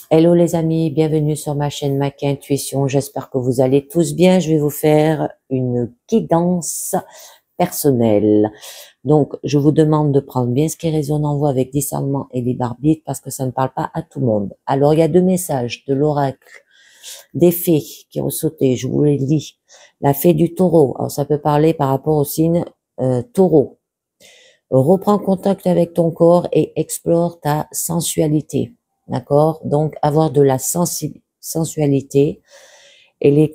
Hello les amis, bienvenue sur ma chaîne Mac Intuition. J'espère que vous allez tous bien. Je vais vous faire une guidance personnelle. Donc, je vous demande de prendre bien ce qui résonne en vous avec discernement et libre arbitre parce que ça ne parle pas à tout le monde. Alors, il y a deux messages de l'oracle des fées qui ont sauté. Je vous les lis. La fée du taureau. Alors, ça peut parler par rapport au signe taureau. Reprends contact avec ton corps et explore ta sensualité. D'accord? Donc, avoir de la sensualité et les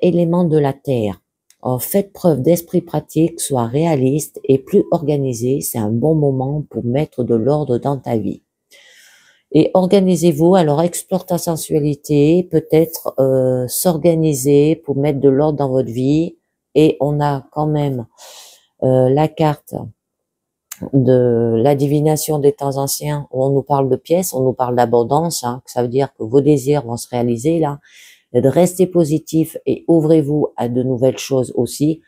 éléments de la terre. Alors, faites preuve d'esprit pratique, sois réaliste et plus organisé. C'est un bon moment pour mettre de l'ordre dans ta vie. Et organisez-vous, alors explore ta sensualité, peut-être s'organiser pour mettre de l'ordre dans votre vie. Et on a quand même la carte de la divination des temps anciens, où on nous parle de pièces, on nous parle d'abondance, hein, que ça veut dire que vos désirs vont se réaliser là, de rester positif et ouvrez-vous à de nouvelles choses aussi.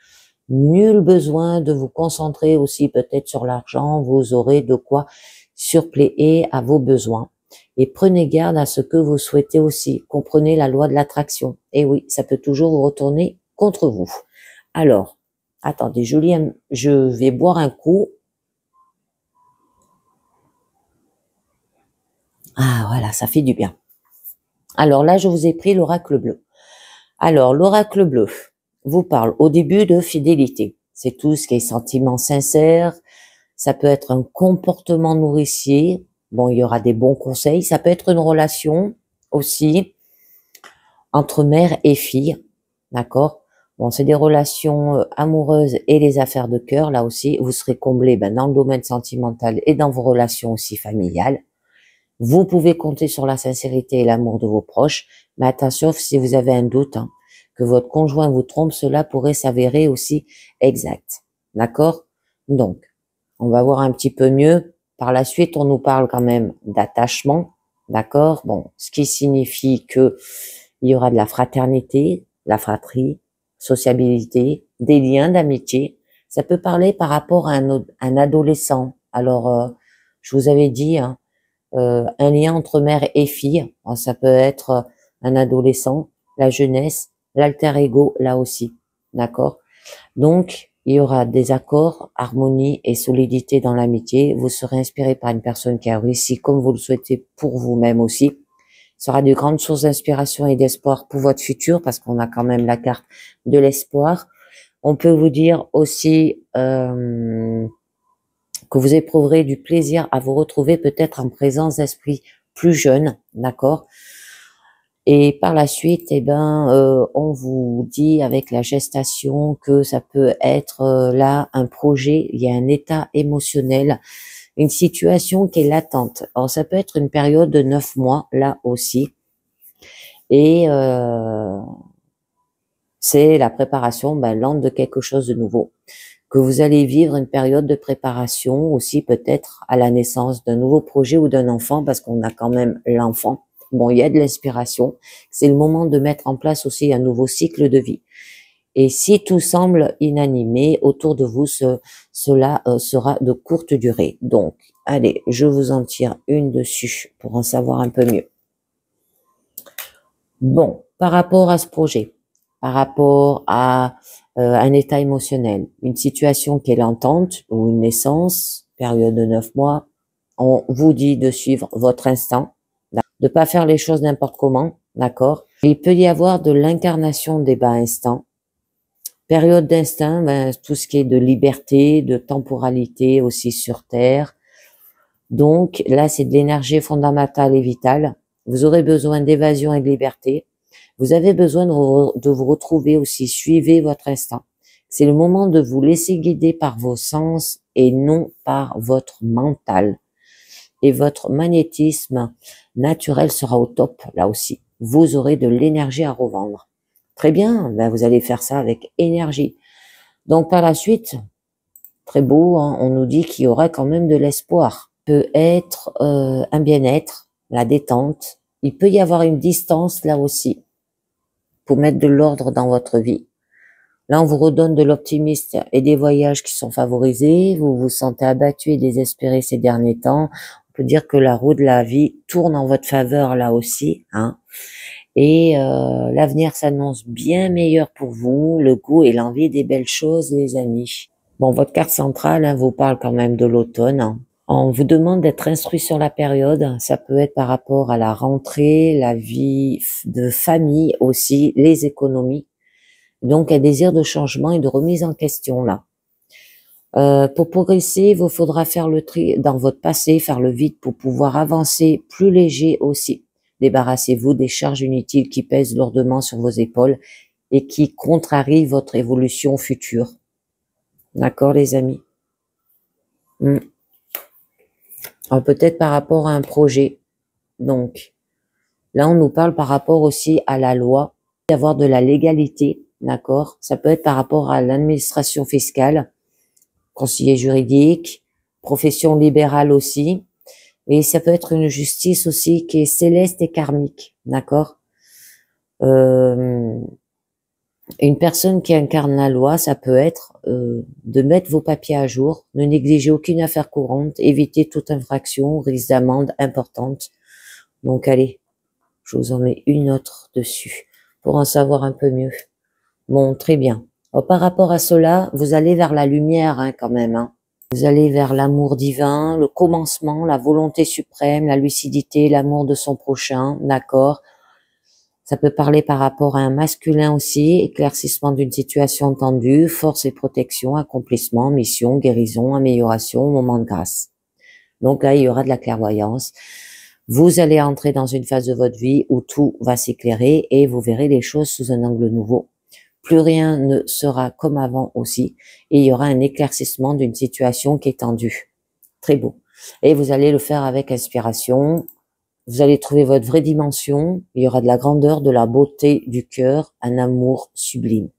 Nul besoin de vous concentrer aussi peut-être sur l'argent, vous aurez de quoi suppléer à vos besoins. Et prenez garde à ce que vous souhaitez aussi. Comprenez la loi de l'attraction. Et oui, ça peut toujours vous retourner contre vous. Alors, attendez, je vais boire un coup. Ah, voilà, ça fait du bien. Alors là, je vous ai pris l'oracle bleu. Alors, l'oracle bleu vous parle au début de fidélité. C'est tout ce qui est sentiment sincère. Ça peut être un comportement nourricier. Bon, il y aura des bons conseils. Ça peut être une relation aussi entre mère et fille. D'accord? Bon, c'est des relations amoureuses et les affaires de cœur. Là aussi, vous serez comblé dans le domaine sentimental et dans vos relations aussi familiales. Vous pouvez compter sur la sincérité et l'amour de vos proches, mais attention, si vous avez un doute, hein, que votre conjoint vous trompe, cela pourrait s'avérer aussi exact. D'accord? Donc, on va voir un petit peu mieux. Par la suite, on nous parle quand même d'attachement. D'accord? Bon, ce qui signifie que il y aura de la fraternité, la fratrie, sociabilité, des liens d'amitié. Ça peut parler par rapport à un adolescent. Alors, je vous avais dit, hein, un lien entre mère et fille. Alors, ça peut être un adolescent, la jeunesse, l'alter ego, là aussi. D'accord? Donc, il y aura des accords, harmonie et solidité dans l'amitié. Vous serez inspiré par une personne qui a réussi comme vous le souhaitez pour vous-même aussi. Ce sera de grandes sources d'inspiration et d'espoir pour votre futur parce qu'on a quand même la carte de l'espoir. On peut vous dire aussi que vous éprouverez du plaisir à vous retrouver peut-être en présence d'esprit plus jeune, d'accord? Et par la suite, on vous dit avec la gestation que ça peut être là un projet, il y a un état émotionnel, une situation qui est latente. Alors ça peut être une période de 9 mois là aussi. Et c'est la préparation lente de quelque chose de nouveau. Que vous allez vivre une période de préparation aussi peut-être à la naissance d'un nouveau projet ou d'un enfant parce qu'on a quand même l'enfant. Bon, il y a de l'inspiration. C'est le moment de mettre en place aussi un nouveau cycle de vie. Et si tout semble inanimé autour de vous, cela sera de courte durée. Donc, allez, je vous en tire une dessus pour en savoir un peu mieux. Bon, par rapport à ce projet, par rapport à un état émotionnel, une situation qui est lentante ou une naissance, période de 9 mois, on vous dit de suivre votre instinct, de pas faire les choses n'importe comment, d'accord? Il peut y avoir de l'incarnation des bas instincts. Période d'instinct, tout ce qui est de liberté, de temporalité aussi sur Terre. Donc là, c'est de l'énergie fondamentale et vitale. Vous aurez besoin d'évasion et de liberté. Vous avez besoin de vous retrouver aussi. Suivez votre instinct. C'est le moment de vous laisser guider par vos sens et non par votre mental. Et votre magnétisme naturel sera au top, là aussi. Vous aurez de l'énergie à revendre. Très bien, vous allez faire ça avec énergie. Donc par la suite, très beau, hein, on nous dit qu'il y aura quand même de l'espoir. Peut être un bien-être, la détente. Il peut y avoir une distance là aussi pour mettre de l'ordre dans votre vie. Là, on vous redonne de l'optimisme et des voyages qui sont favorisés. Vous vous sentez abattu et désespéré ces derniers temps. On peut dire que la roue de la vie tourne en votre faveur là aussi, hein. Et l'avenir s'annonce bien meilleur pour vous, le goût et l'envie des belles choses, les amis. Bon, votre carte centrale hein, vous parle quand même de l'automne, hein. On vous demande d'être instruit sur la période. Ça peut être par rapport à la rentrée, la vie de famille aussi, les économies. Donc, un désir de changement et de remise en question là. Pour progresser, il vous faudra faire le tri dans votre passé, faire le vide pour pouvoir avancer plus léger aussi. Débarrassez-vous des charges inutiles qui pèsent lourdement sur vos épaules et qui contrarient votre évolution future. D'accord, les amis? Alors, peut-être par rapport à un projet. Donc, là, on nous parle par rapport aussi à la loi, d'avoir de la légalité, d'accord? Ça peut être par rapport à l'administration fiscale, conseiller juridique, profession libérale aussi. Et ça peut être une justice aussi qui est céleste et karmique, d'accord? Une personne qui incarne la loi, ça peut être de mettre vos papiers à jour, ne négliger aucune affaire courante, éviter toute infraction, risque d'amende importante. Donc allez, je vous en mets une autre dessus pour en savoir un peu mieux. Bon, très bien. Alors, par rapport à cela, vous allez vers la lumière hein, quand même. Hein. Vous allez vers l'amour divin, le commencement, la volonté suprême, la lucidité, l'amour de son prochain, d'accord? Ça peut parler par rapport à un masculin aussi, éclaircissement d'une situation tendue, force et protection, accomplissement, mission, guérison, amélioration, moment de grâce. Donc là, il y aura de la clairvoyance. Vous allez entrer dans une phase de votre vie où tout va s'éclairer et vous verrez les choses sous un angle nouveau. Plus rien ne sera comme avant aussi et il y aura un éclaircissement d'une situation qui est tendue. Très beau. Et vous allez le faire avec inspiration. Vous allez trouver votre vraie dimension. Il y aura de la grandeur, de la beauté du cœur, un amour sublime.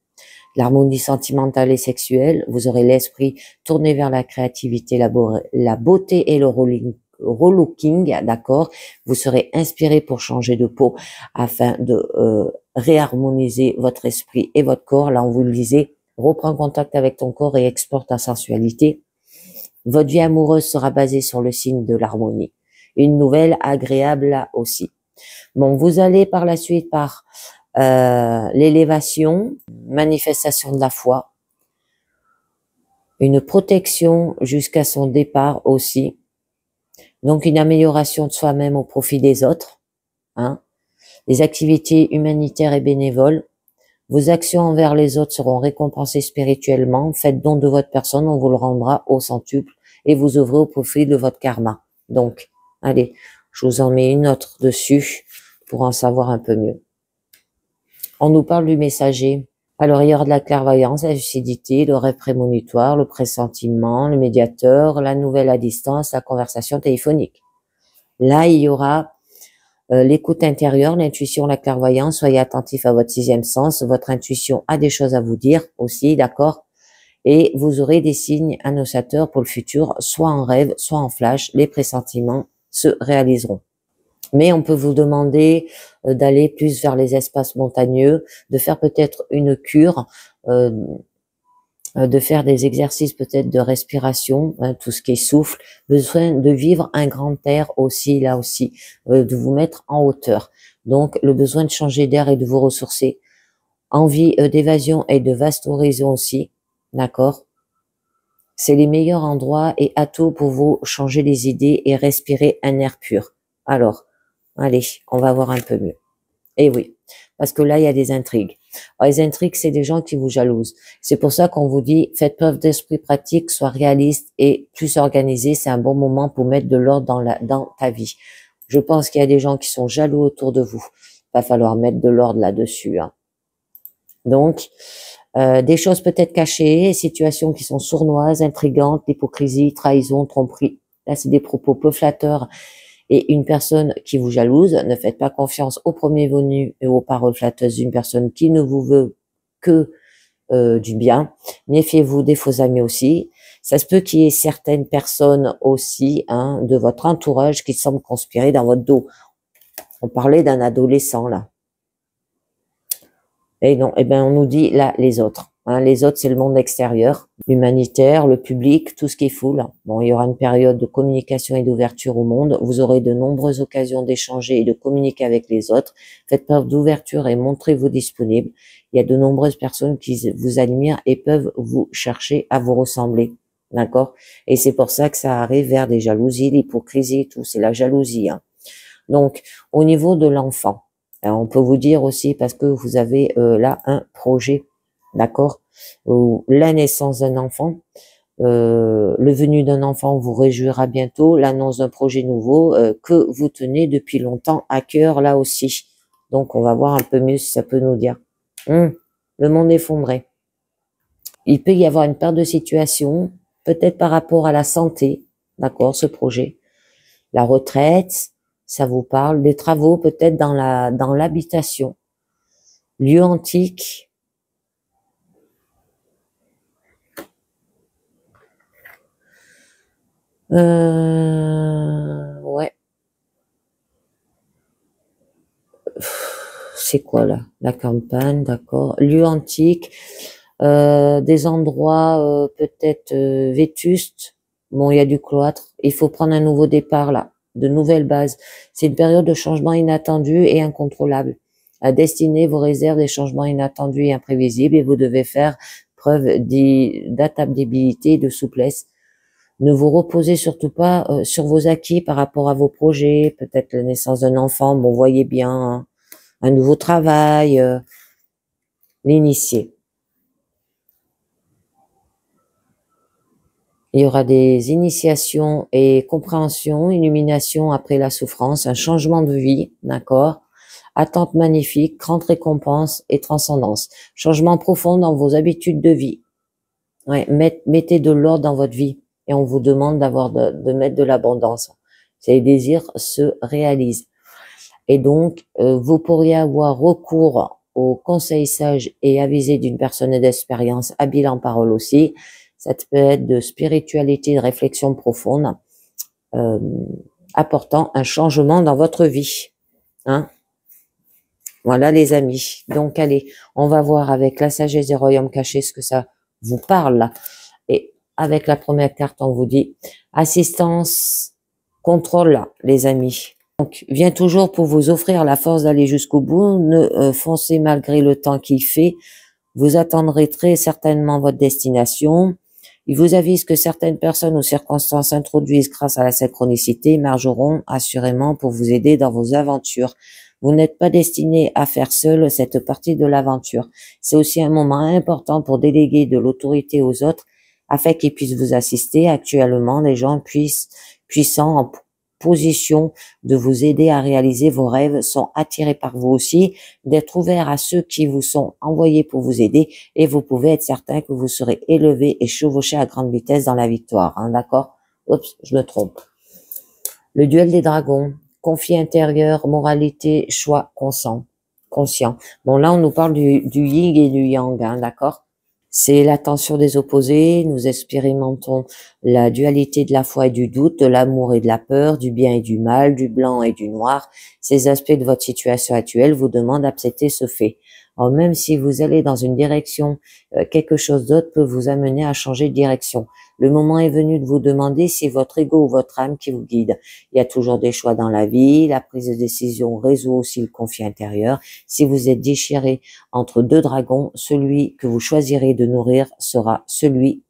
L'harmonie sentimentale et sexuelle. Vous aurez l'esprit tourné vers la créativité, la beauté et le relooking, d'accord? Vous serez inspiré pour changer de peau afin de réharmoniser votre esprit et votre corps. Là, on vous le disait, reprends contact avec ton corps et exporte ta sensualité. Votre vie amoureuse sera basée sur le signe de l'harmonie. Une nouvelle agréable là aussi. Bon, vous allez par la suite par l'élévation, manifestation de la foi, une protection jusqu'à son départ aussi. Donc, une amélioration de soi-même au profit des autres, hein. Les activités humanitaires et bénévoles. Vos actions envers les autres seront récompensées spirituellement. Faites don de votre personne, on vous le rendra au centuple et vous ouvrez au profit de votre karma. Donc, allez, je vous en mets une autre dessus pour en savoir un peu mieux. On nous parle du messager. Alors, il y aura de la clairvoyance, la lucidité, le rêve prémonitoire, le pressentiment, le médiateur, la nouvelle à distance, la conversation téléphonique. Là, il y aura l'écoute intérieure, l'intuition, la clairvoyance. Soyez attentif à votre sixième sens. Votre intuition a des choses à vous dire aussi, d'accord? Et vous aurez des signes annonciateurs pour le futur, soit en rêve, soit en flash. Les pressentiments se réaliseront. Mais on peut vous demander d'aller plus vers les espaces montagneux, de faire peut-être une cure, de faire des exercices peut-être de respiration, hein, tout ce qui est souffle, besoin de vivre un grand air aussi, là aussi, de vous mettre en hauteur. Donc, le besoin de changer d'air et de vous ressourcer. Envie d'évasion et de vaste horizon aussi, d'accord? C'est les meilleurs endroits et atouts pour vous changer les idées et respirer un air pur. Alors, allez, on va voir un peu mieux. Et oui, parce que là, il y a des intrigues. Alors, les intrigues, c'est des gens qui vous jalousent. C'est pour ça qu'on vous dit, faites preuve d'esprit pratique, sois réaliste et plus organisé. C'est un bon moment pour mettre de l'ordre dans ta vie. Je pense qu'il y a des gens qui sont jaloux autour de vous. Il va falloir mettre de l'ordre là-dessus, hein. Donc, des choses peut-être cachées, situations qui sont sournoises, intrigantes, l'hypocrisie, trahison, tromperie. Là, c'est des propos peu flatteurs. Et une personne qui vous jalouse, ne faites pas confiance au premier venu et aux paroles flatteuses d'une personne qui ne vous veut que du bien. Méfiez-vous des faux amis aussi. Ça se peut qu'il y ait certaines personnes aussi, hein, de votre entourage qui semblent conspirer dans votre dos. On parlait d'un adolescent là. Et non, eh ben on nous dit là les autres. Hein, les autres, c'est le monde extérieur, l'humanitaire, le public, tout ce qui est foule. Bon, il y aura une période de communication et d'ouverture au monde. Vous aurez de nombreuses occasions d'échanger et de communiquer avec les autres. Faites preuve d'ouverture et montrez-vous disponible. Il y a de nombreuses personnes qui vous admirent et peuvent vous chercher à vous ressembler. D'accord? Et c'est pour ça que ça arrive vers des jalousies, l'hypocrisie et tout. C'est la jalousie. Hein. Donc, au niveau de l'enfant, on peut vous dire aussi, parce que vous avez là un projet, d'accord, ou la naissance d'un enfant, le venu d'un enfant vous réjouira bientôt, l'annonce d'un projet nouveau que vous tenez depuis longtemps à cœur là aussi. Donc, on va voir un peu mieux si ça peut nous dire. Le monde effondré. Il peut y avoir une perte de situation, peut-être par rapport à la santé, d'accord, ce projet. La retraite, ça vous parle. Des travaux peut-être dans l'habitation. Lieu antique. Ouais. C'est quoi là? La campagne, d'accord. Lieu antique. Des endroits peut-être vétustes. Bon, il y a du cloître. Il faut prendre un nouveau départ là, de nouvelles bases. C'est une période de changement inattendu et incontrôlable. La destinée vous réserve des changements inattendus et imprévisibles et vous devez faire preuve d'adaptabilité et de souplesse. Ne vous reposez surtout pas sur vos acquis par rapport à vos projets, peut-être la naissance d'un enfant, bon, voyez bien, hein, un nouveau travail, l'initier. Il y aura des initiations et compréhensions, illumination après la souffrance, un changement de vie, d'accord? Attente magnifique, grande récompense et transcendance. Changement profond dans vos habitudes de vie. Ouais, mettez de l'ordre dans votre vie et on vous demande de mettre de l'abondance. Ces désirs se réalisent. Et donc, vous pourriez avoir recours aux conseils sages et avisés d'une personne d'expérience, habile en parole aussi. Ça peut être de spiritualité, de réflexion profonde, apportant un changement dans votre vie. Hein? Voilà les amis. Donc allez, on va voir avec la sagesse des royaumes cachés ce que ça vous parle. Et avec la première carte, on vous dit assistance, contrôle, les amis. Donc, vient toujours pour vous offrir la force d'aller jusqu'au bout. Ne foncez malgré le temps qu'il fait. Vous attendrez très certainement votre destination. Il vous avise que certaines personnes ou circonstances introduisent grâce à la synchronicité émergeront assurément pour vous aider dans vos aventures. Vous n'êtes pas destiné à faire seul cette partie de l'aventure. C'est aussi un moment important pour déléguer de l'autorité aux autres afin qu'ils puissent vous assister. Actuellement, les gens puissants en position de vous aider à réaliser vos rêves sont attirés par vous aussi, d'être ouverts à ceux qui vous sont envoyés pour vous aider et vous pouvez être certain que vous serez élevé et chevauché à grande vitesse dans la victoire. Hein, d'accord? Oups, je me trompe. Le duel des dragons, conflit intérieur, moralité, choix conscient. Bon, là, on nous parle du yin et du yang, hein, d'accord? C'est la tension des opposés, nous expérimentons la dualité de la foi et du doute, de l'amour et de la peur, du bien et du mal, du blanc et du noir. Ces aspects de votre situation actuelle vous demandent d'accepter ce fait. Alors, même si vous allez dans une direction, quelque chose d'autre peut vous amener à changer de direction. Le moment est venu de vous demander si votre ego ou votre âme qui vous guide. Il y a toujours des choix dans la vie, la prise de décision résout aussi le conflit intérieur. Si vous êtes déchiré entre deux dragons, celui que vous choisirez de nourrir sera celui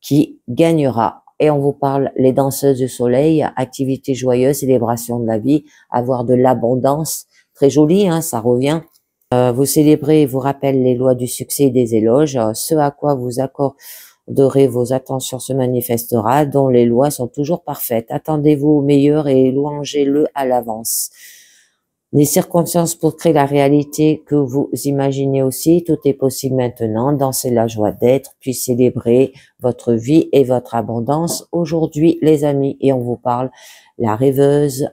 qui gagnera. Et on vous parle les danseuses du soleil, activité joyeuse, célébration de la vie, avoir de l'abondance. Très joli, hein, ça revient. Vous célébrez et vous rappelle les lois du succès et des éloges. Ce à quoi vous accorderez vos attentions se manifestera, dont les lois sont toujours parfaites. Attendez-vous au meilleur et louangez-le à l'avance. Les circonstances pour créer la réalité que vous imaginez aussi, tout est possible maintenant. Dansez la joie d'être, puis célébrer votre vie et votre abondance. Aujourd'hui, les amis, et on vous parle la rêveuse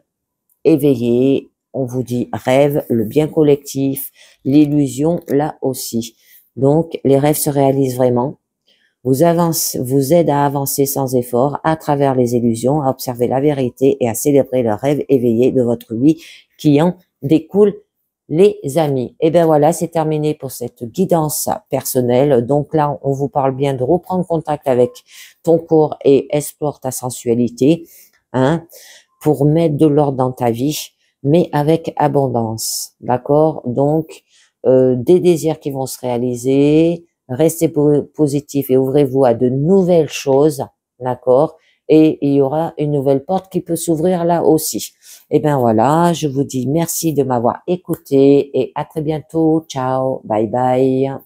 éveillée. On vous dit rêve, le bien collectif, l'illusion là aussi. Donc, les rêves se réalisent vraiment. Vous aident à avancer sans effort à travers les illusions, à observer la vérité et à célébrer le rêve éveillé de votre vie qui en découle les amis. Et ben voilà, c'est terminé pour cette guidance personnelle. Donc là, on vous parle bien de reprendre contact avec ton corps et explore ta sensualité, hein, pour mettre de l'ordre dans ta vie, mais avec abondance, d'accord? Donc, des désirs qui vont se réaliser, restez positif et ouvrez-vous à de nouvelles choses, d'accord? Et il y aura une nouvelle porte qui peut s'ouvrir là aussi. Et ben voilà, je vous dis merci de m'avoir écouté et à très bientôt. Ciao, bye bye.